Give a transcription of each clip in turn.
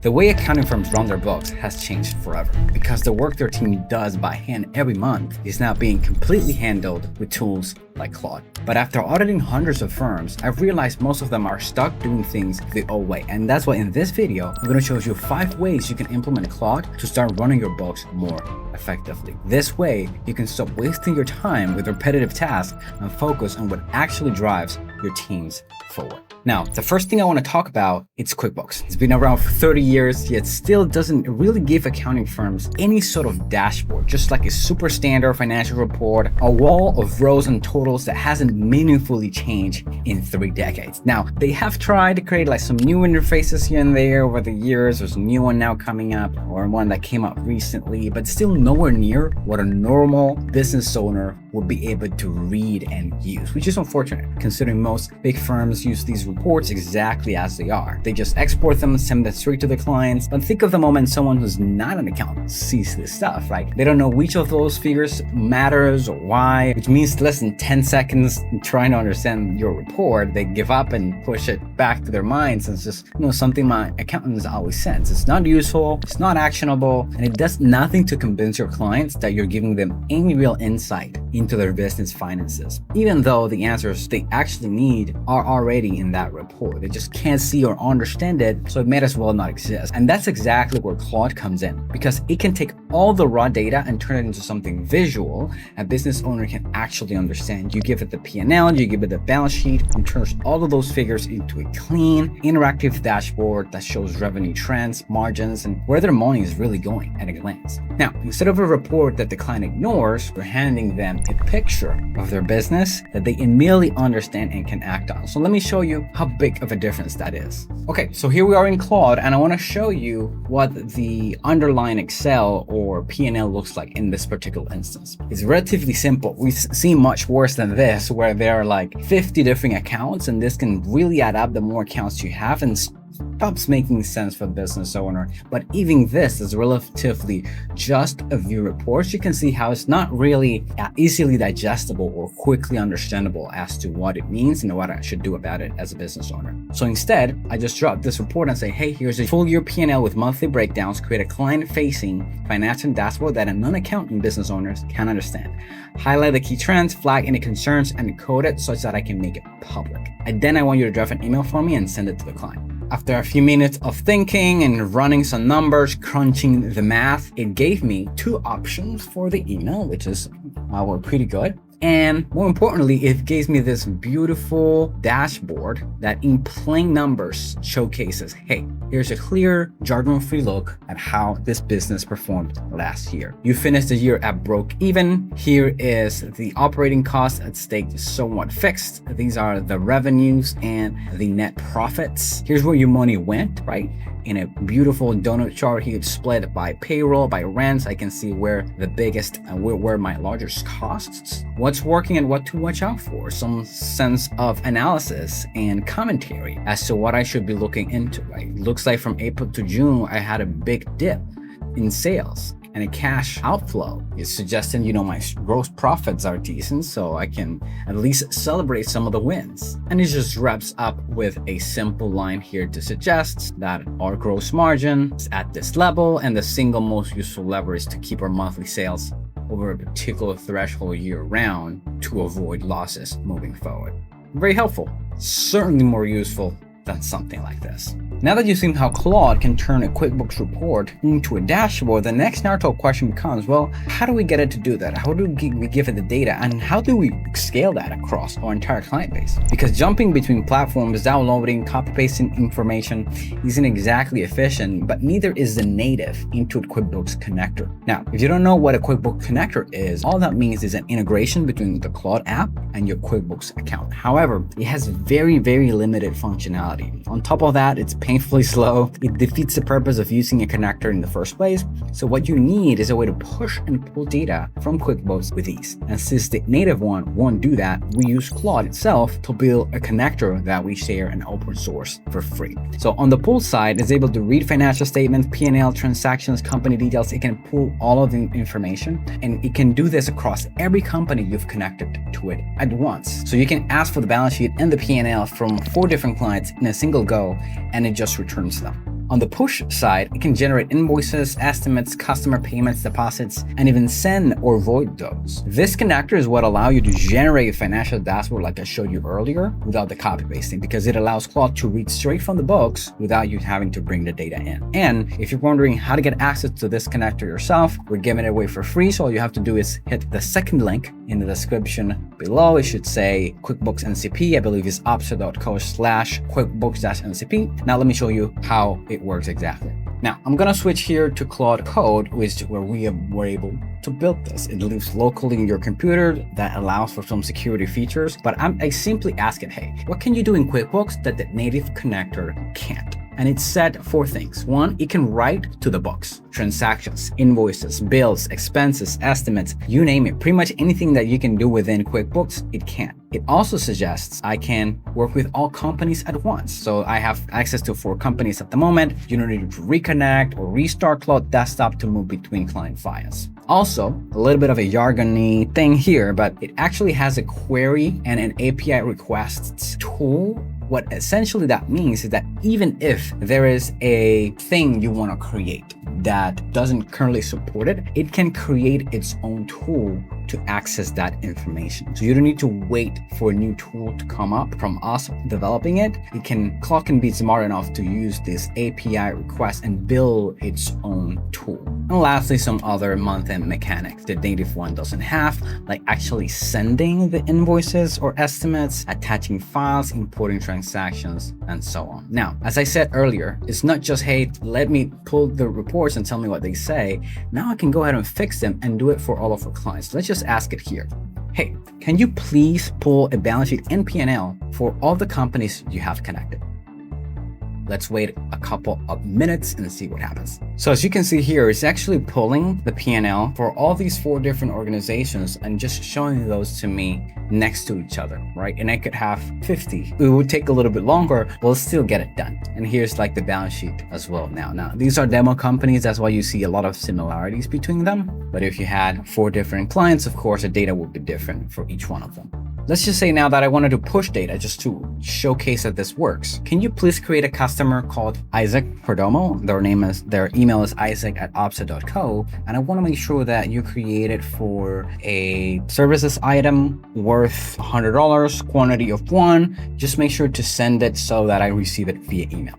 The way accounting firms run their books has changed forever because the work their team does by hand every month is now being completely handled with tools like Claude. But after auditing hundreds of firms, I've realized most of them are stuck doing things the old way. And that's why in this video, I'm going to show you 5 ways you can implement Claude to start running your books more effectively. This way, you can stop wasting your time with repetitive tasks and focus on what actually drives your teams forward. Now, the first thing I want to talk about is QuickBooks. It's been around for 30 years, yet still doesn't really give accounting firms any sort of dashboard, just like a super standard financial report, a wall of rows and totals that hasn't meaningfully changed in 3 decades. Now, they have tried to create like some new interfaces here and there over the years. There's a new one now coming up, or one that came up recently, but still nowhere near what a normal business owner would be able to read and use, which is unfortunate considering most big firms use these reports exactly as they are. They just export them and send them straight to their clients. But think of the moment someone who's not an accountant sees this stuff, right? They don't know which of those figures matters or why, which means less than 10 seconds trying to understand your report, they give up and push it back to their minds. And it's just, something my accountant has always said. It's not useful, it's not actionable, and it does nothing to convince your clients that you're giving them any real insight into their business finances, even though the answers they actually need are already in that report. They just can't see or understand it, so it may as well not exist. And that's exactly where Claude comes in, because it can take all the raw data and turn it into something visual a business owner can actually understand. You give it the P&L, you give it the balance sheet, and turns all of those figures into a clean, interactive dashboard that shows revenue trends, margins, and where their money is really going at a glance. Now, instead of a report that the client ignores, we're handing them a picture of their business that they immediately understand and can act on. So let me show you how big of a difference that is. Okay, so here we are in Claude, and I want to show you what the underlying Excel or P&L looks like in this particular instance. It's relatively simple. We've seen much worse than this, where there are like 50 different accounts, and this can really add up the more accounts you have and stops making sense for the business owner. But even this is relatively just a view report. You can see how it's not really easily digestible or quickly understandable as to what it means and what I should do about it as a business owner. So instead, I just drop this report and say, hey, here's a full year P&L with monthly breakdowns, create a client-facing financial dashboard that a non-accountant business owners can understand. Highlight the key trends, flag any concerns, and code it such that I can make it public. And then I want you to draft an email for me and send it to the client. After a few minutes of thinking and running some numbers, crunching the math, it gave me 2 options for the email, which were pretty good. And more importantly, it gives me this beautiful dashboard that in plain numbers showcases, hey, here's a clear, jargon-free look at how this business performed last year. You finished the year at broke even. Here is the operating cost at stake, somewhat fixed. These are the revenues and the net profits. Here's where your money went, right? In a beautiful donut chart here, split by payroll, by rents. I can see where the biggest and where my largest costs, what's working and what to watch out for, some sense of analysis and commentary as to what I should be looking into, right? Looks like from April to June, I had a big dip in sales and a cash outflow. It's suggesting, my gross profits are decent, so I can at least celebrate some of the wins. And it just wraps up with a simple line here to suggest that our gross margin is at this level, and the single most useful lever is to keep our monthly sales over a particular threshold year round to avoid losses moving forward. Very helpful, certainly more useful than something like this. Now that you've seen how Claude can turn a QuickBooks report into a dashboard, the next natural question becomes, well, how do we get it to do that? How do we give it the data? And how do we scale that across our entire client base? Because jumping between platforms, downloading, copy-pasting information isn't exactly efficient, but neither is the native Intuit QuickBooks connector. Now, if you don't know what a QuickBooks connector is, all that means is an integration between the Claude app and your QuickBooks account. However, it has very, very limited functionality. On top of that, it's painfully slow. It defeats the purpose of using a connector in the first place. So what you need is a way to push and pull data from QuickBooks with ease. And since the native one won't do that, we use Claude itself to build a connector that we share and open source for free. So on the pull side, it's able to read financial statements, P&L, transactions, company details. It can pull all of the information, and it can do this across every company you've connected to it at once. So you can ask for the balance sheet and the P&L from 4 different clients in a single go, and it just returns them. On the push side, it can generate invoices, estimates, customer payments, deposits, and even send or void those. This connector is what allows you to generate a financial dashboard like I showed you earlier without the copy pasting, because it allows Claude to read straight from the books without you having to bring the data in. And if you're wondering how to get access to this connector yourself, we're giving it away for free. So all you have to do is hit the second link in the description below. It should say QuickBooks NCP. I believe it's opsa.co/QuickBooks-NCP. Now let me show you how it works exactly. Now, I'm gonna switch here to Claude Code, which where we were able to build this. It lives locally in your computer. That allows for some security features, but I simply ask it, hey, what can you do in QuickBooks that the native connector can't? And it said 4 things. 1, it can write to the books, transactions, invoices, bills, expenses, estimates, you name it. Pretty much anything that you can do within QuickBooks, it can. It also suggests I can work with all companies at once. So I have access to 4 companies at the moment. You don't need to reconnect or restart Claude Desktop to move between client files. Also, a little bit of a jargony thing here, but it actually has a query and an API requests tool. What essentially that means is that even if there is a thing you want to create that doesn't currently support it, it can create its own tool to access that information. So you don't need to wait for a new tool to come up from us developing it. Claude can be smart enough to use this API request and build its own tool. And lastly, some other month-end mechanics the native one doesn't have, like actually sending the invoices or estimates, attaching files, importing transactions, and so on. Now, as I said earlier, it's not just, hey, let me pull the reports and tell me what they say. Now I can go ahead and fix them and do it for all of our clients. Let's just ask it here. Hey, can you please pull a balance sheet and P&L for all the companies you have connected? Let's wait a couple of minutes and see what happens. So as you can see here, it's actually pulling the P&L for all these 4 different organizations and just showing those to me next to each other, right? And I could have 50. It would take a little bit longer, but we'll still get it done. And here's like the balance sheet as well now. Now, these are demo companies. That's why you see a lot of similarities between them. But if you had 4 different clients, of course, the data would be different for each one of them. Let's just say now that I wanted to push data just to showcase that this works. Can you please create a customer called Isaac Perdomo? Their email is isaac@opsa.co. And I want to make sure that you create it for a services item worth $100, quantity of 1. Just make sure to send it so that I receive it via email.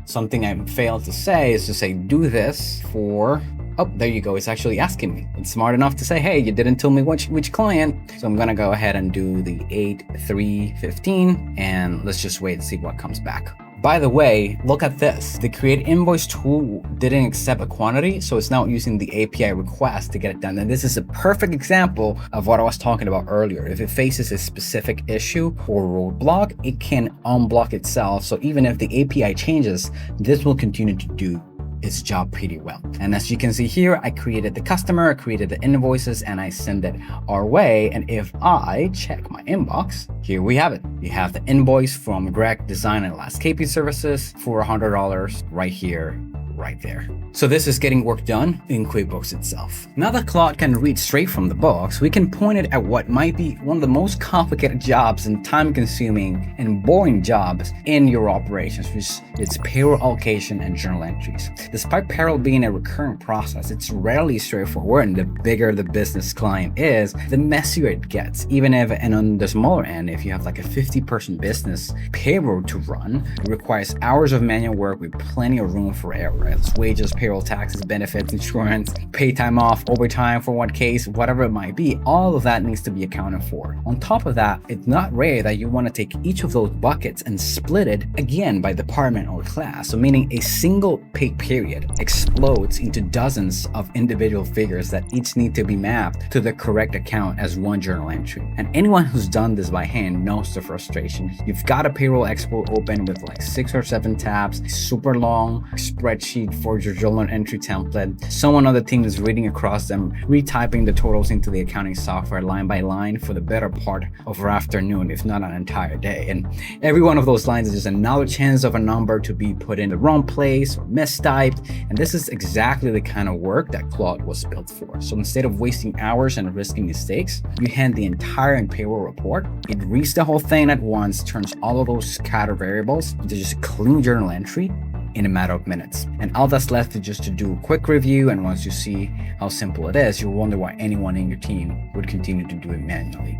Something I failed to say is to say, do this for, oh, there you go. It's actually asking me. It's smart enough to say, hey, you didn't tell me which client. So I'm going to go ahead and do the 8/3/15 and let's just wait and see what comes back. By the way, look at this. The create invoice tool didn't accept a quantity, so it's now using the API request to get it done. And this is a perfect example of what I was talking about earlier. If it faces a specific issue or roadblock, it can unblock itself. So even if the API changes, this will continue to do its job pretty well. And as you can see here, I created the customer, I created the invoices, and I send it our way. And if I check my inbox, here we have it. We have the invoice from Greg Design and Landscaping Services for $100 right here, right there. So this is getting work done in QuickBooks itself. Now that Claude can read straight from the books, we can point it at what might be one of the most complicated jobs and time-consuming and boring jobs in your operations, which is payroll allocation and journal entries. Despite payroll being a recurrent process, it's rarely straightforward, and the bigger the business client is, the messier it gets. And on the smaller end, if you have like a 50-person business, payroll to run requires hours of manual work with plenty of room for error. Right? It's wages, payroll, taxes, benefits, insurance, pay time off, overtime for one case, whatever it might be. All of that needs to be accounted for. On top of that, it's not rare that you want to take each of those buckets and split it again by department or class. So meaning a single pay period explodes into dozens of individual figures that each need to be mapped to the correct account as one journal entry. And anyone who's done this by hand knows the frustration. You've got a payroll export open with like 6 or 7 tabs, super long spreadsheet for your journal entry template. Someone on the team is reading across them, retyping the totals into the accounting software line by line for the better part of our afternoon, if not an entire day. And every one of those lines is just another chance of a number to be put in the wrong place or mistyped. And this is exactly the kind of work that Claude was built for. So instead of wasting hours and risking mistakes, you hand the entire payroll report. It reads the whole thing at once, turns all of those scattered variables into just a clean journal entry, in a matter of minutes. And all that's left is just to do a quick review, and once you see how simple it is, you'll wonder why anyone in your team would continue to do it manually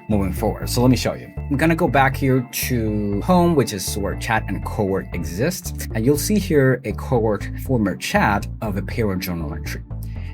moving forward. So let me show you. I'm gonna go back here to home, which is where chat and cohort exists. And you'll see here a cohort former chat of a payroll journal entry.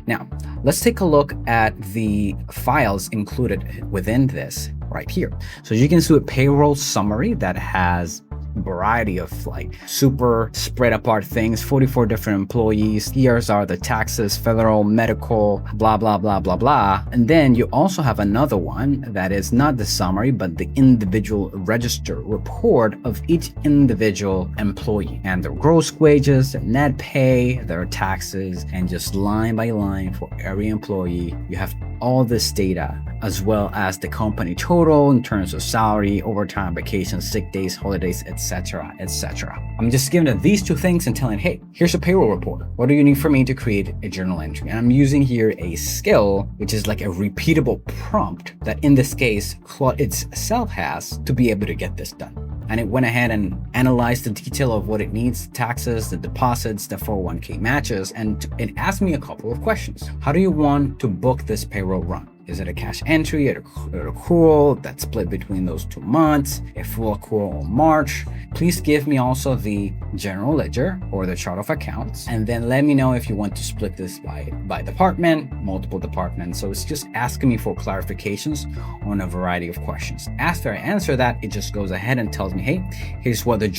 Now, let's take a look at the files included within this right here. So you can see a payroll summary that has variety of like super spread apart things, 44 different employees. Here's are the taxes, federal, medical, blah, blah, blah, blah, blah. And then you also have another one that is not the summary, but the individual register report of each individual employee and their gross wages, their net pay, their taxes, and just line by line for every employee. You have all this data, as well as the company total in terms of salary, overtime, vacation, sick days, holidays, etc., etc. I'm just giving it these two things and telling, hey, here's a payroll report. What do you need from me to create a journal entry? And I'm using here a skill, which is like a repeatable prompt that in this case, Claude itself has to be able to get this done. And it went ahead and analyzed the detail of what it needs, taxes, the deposits, the 401k matches, and it asked me a couple of questions. How do you want to book this payroll run? Is it a cash entry, an accrual that's split between those 2 months, a full accrual in March? Please give me also the general ledger or the chart of accounts, and then let me know if you want to split this by department, multiple departments. So it's just asking me for clarifications on a variety of questions. After I answer that, it just goes ahead and tells me, hey, here's what the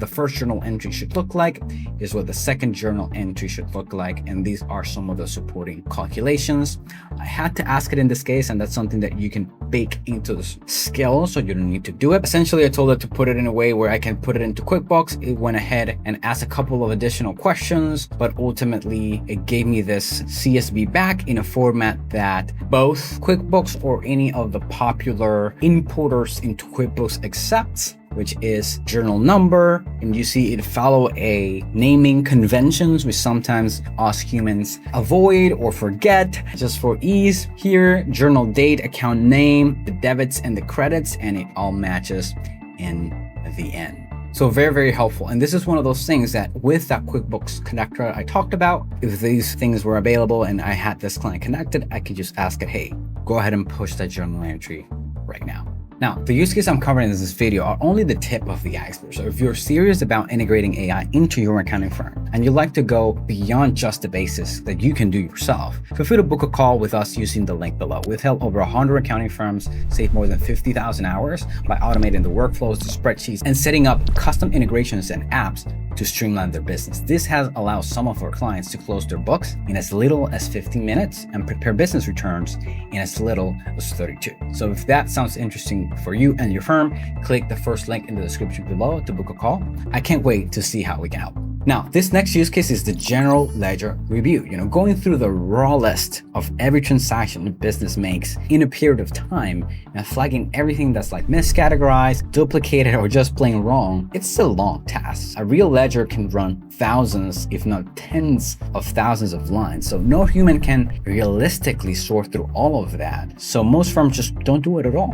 first journal entry should look like. Here's what the second journal entry should look like. And these are some of the supporting calculations. I had to ask it in this case, and that's something that you can bake into the skill, so you don't need to do it. Essentially, I told it to put it in a way where I can put it into QuickBooks. It went ahead and asked a couple of additional questions, but ultimately it gave me this CSV back in a format that both QuickBooks or any of the popular importers into QuickBooks accepts, which is journal number. And you see it follow a naming conventions we sometimes us humans avoid or forget. Just for ease here, journal date, account name, the debits and the credits, and it all matches in the end. So very, very helpful. And this is one of those things that with that QuickBooks connector I talked about, if these things were available and I had this client connected, I could just ask it, hey, go ahead and push that journal entry right now. Now, the use case I'm covering in this video are only the tip of the iceberg. So if you're serious about integrating AI into your accounting firm and you'd like to go beyond just the basics that you can do yourself, feel free to book a call with us using the link below. We've helped over 100 accounting firms save more than 50,000 hours by automating the workflows, the spreadsheets, and setting up custom integrations and apps to streamline their business. This has allowed some of our clients to close their books in as little as 15 minutes and prepare business returns in as little as 32. So if that sounds interesting for you and your firm, click the first link in the description below to book a call. I can't wait to see how we can help. Now, this next use case is the general ledger review. Going through the raw list of every transaction the business makes in a period of time and flagging everything that's like miscategorized, duplicated, or just plain wrong. It's a long task. A real ledger can run thousands, if not tens of thousands of lines. So no human can realistically sort through all of that. So most firms just don't do it at all,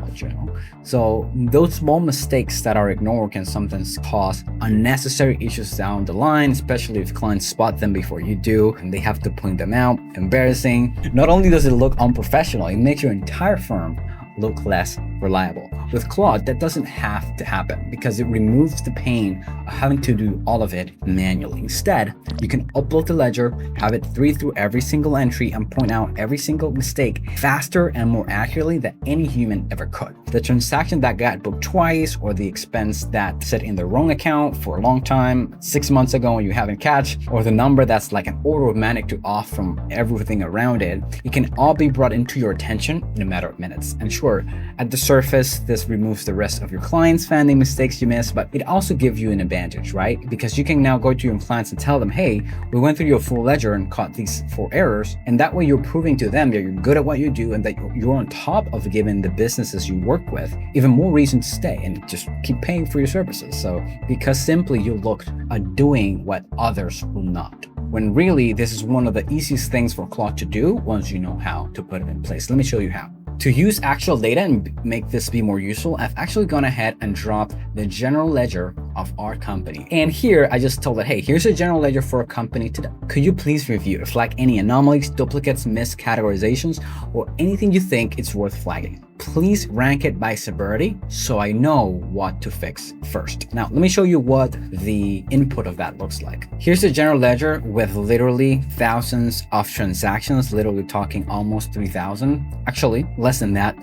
So those small mistakes that are ignored can sometimes cause unnecessary issues down the line, especially if clients spot them before you do and they have to point them out. Embarrassing. Not only does it look unprofessional, it makes your entire firm look less reliable. With Claude, that doesn't have to happen because it removes the pain of having to do all of it manually. Instead, you can upload the ledger, have it read through every single entry and point out every single mistake faster and more accurately than any human ever could. The transaction that got booked twice, or the expense that sat in the wrong account for a long time, 6 months ago and you haven't catch, or the number that's like an order of magnitude off from everything around it, it can all be brought into your attention in a matter of minutes. And sure, at the surface, this removes the rest of your clients finding mistakes you missed, but it also gives you an advantage, right? Because you can now go to your clients and tell them, hey, we went through your full ledger and caught these 4 errors. And that way you're proving to them that you're good at what you do and that you're on top of giving the businesses you work with even more reason to stay and just keep paying for your services. So because simply you looked at doing what others will not. When really, this is one of the easiest things for Claude to do once you know how to put it in place. Let me show you how. To use actual data and make this be more useful, I've actually gone ahead and dropped the general ledger of our company. And here I just told it, hey, here's a general ledger for a company today. Could you please review, flag any anomalies, duplicates, miscategorizations, or anything you think it's worth flagging? Please rank it by severity so I know what to fix first. Now, let me show you what the input of that looks like. Here's the general ledger with literally thousands of transactions, literally talking almost 3,000. Actually, less than that,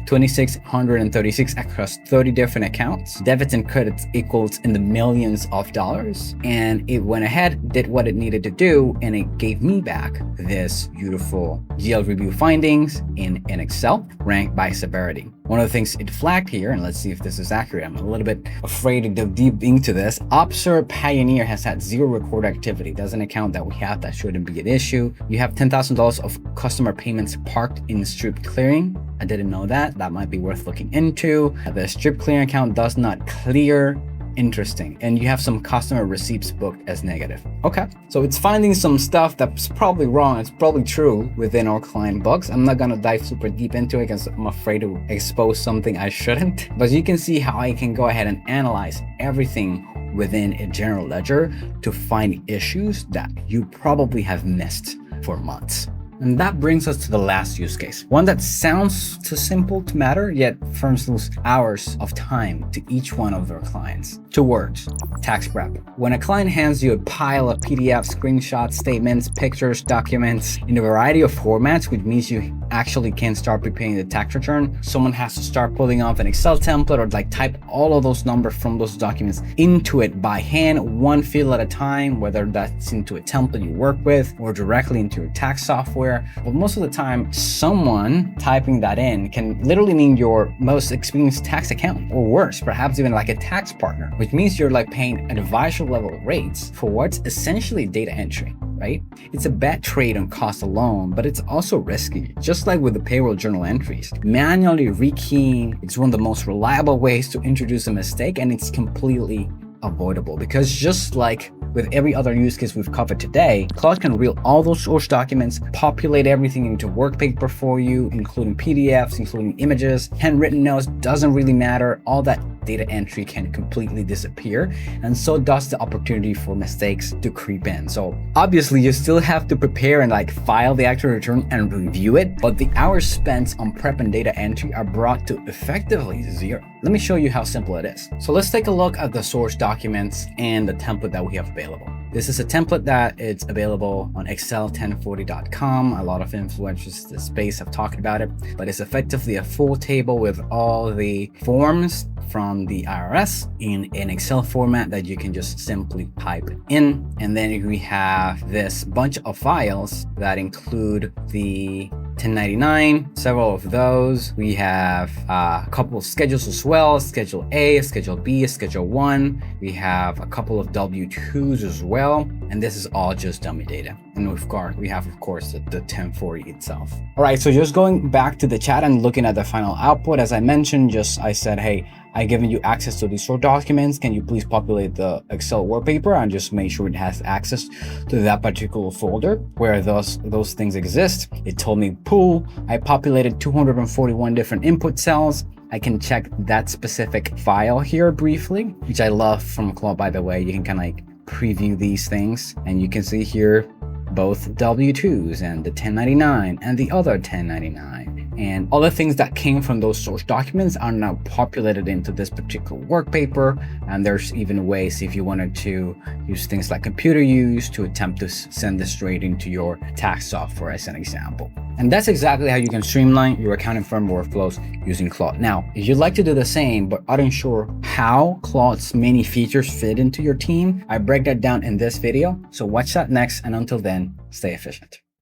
2,636 across 30 different accounts. Debits and credits equals in the millions of dollars. And it went ahead, did what it needed to do, and it gave me back this beautiful GL review findings in an Excel ranked by severity. One of the things it flagged here, and let's see if this is accurate. I'm a little bit afraid to dig deep into this. Observe Pioneer has had 0 record activity. That's an account that we have that shouldn't be an issue. You have $10,000 of customer payments parked in strip clearing. I didn't know that. That might be worth looking into. The strip clearing account does not clear. Interesting. And you have some customer receipts booked as negative. Okay, so it's finding some stuff that's probably wrong. It's probably true within our client books. I'm not gonna dive super deep into it because I'm afraid to expose something I shouldn't. But you can see how I can go ahead and analyze everything within a general ledger to find issues that you probably have missed for months. And that brings us to the last use case. One that sounds too simple to matter, yet firms lose hours of time to each one of their clients. 2 words, tax prep. When a client hands you a pile of PDFs, screenshots, statements, pictures, documents in a variety of formats, which means you actually can't start preparing the tax return, someone has to start pulling off an Excel template or like type all of those numbers from those documents into it by hand, one field at a time, whether that's into a template you work with or directly into your tax software. But most of the time, someone typing that in can literally mean your most experienced tax accountant, or worse, perhaps even like a tax partner, which means you're like paying advisory level rates for what's essentially data entry, right? It's a bad trade on cost alone, but it's also risky. Just like with the payroll journal entries, manually rekeying is one of the most reliable ways to introduce a mistake, and it's completely avoidable because just like with every other use case we've covered today, Claude can reel all those source documents, populate everything into work paper for you, including PDFs, including images, handwritten notes, doesn't really matter. All that data entry can completely disappear, and so does the opportunity for mistakes to creep in. So obviously you still have to prepare and like file the actual return and review it, but the hours spent on prep and data entry are brought to effectively 0. Let me show you how simple it is. So let's take a look at the source documents and the template that we have available. This is a template that it's available on excel1040.com. A lot of influencers in the space have talked about it, but it's effectively a full table with all the forms from the IRS in an Excel format that you can just simply type in. And then we have this bunch of files that include the 1099, several of those. We have a couple of schedules as well, Schedule A, Schedule B, Schedule 1. We have a couple of W-2s as well. And this is all just dummy data. And we have, of course, the 1040 itself. All right, so just going back to the chat and looking at the final output, as I mentioned, I said, hey, I've given you access to these source documents. Can you please populate the Excel wallpaper and just make sure it has access to that particular folder where those things exist? It told me pool. I populated 241 different input cells. I can check that specific file here briefly, which I love from Claude, by the way. You can kind of like preview these things and you can see here both W-2s and the 1099 and the other 1099. And all the things that came from those source documents are now populated into this particular work paper. And there's even ways, if you wanted to use things like computer use, to attempt to send this straight into your tax software as an example. And that's exactly how you can streamline your accounting firm workflows using Claude. Now, if you'd like to do the same, but aren't sure how Claude's many features fit into your team, I break that down in this video. So watch that next. And until then, stay efficient.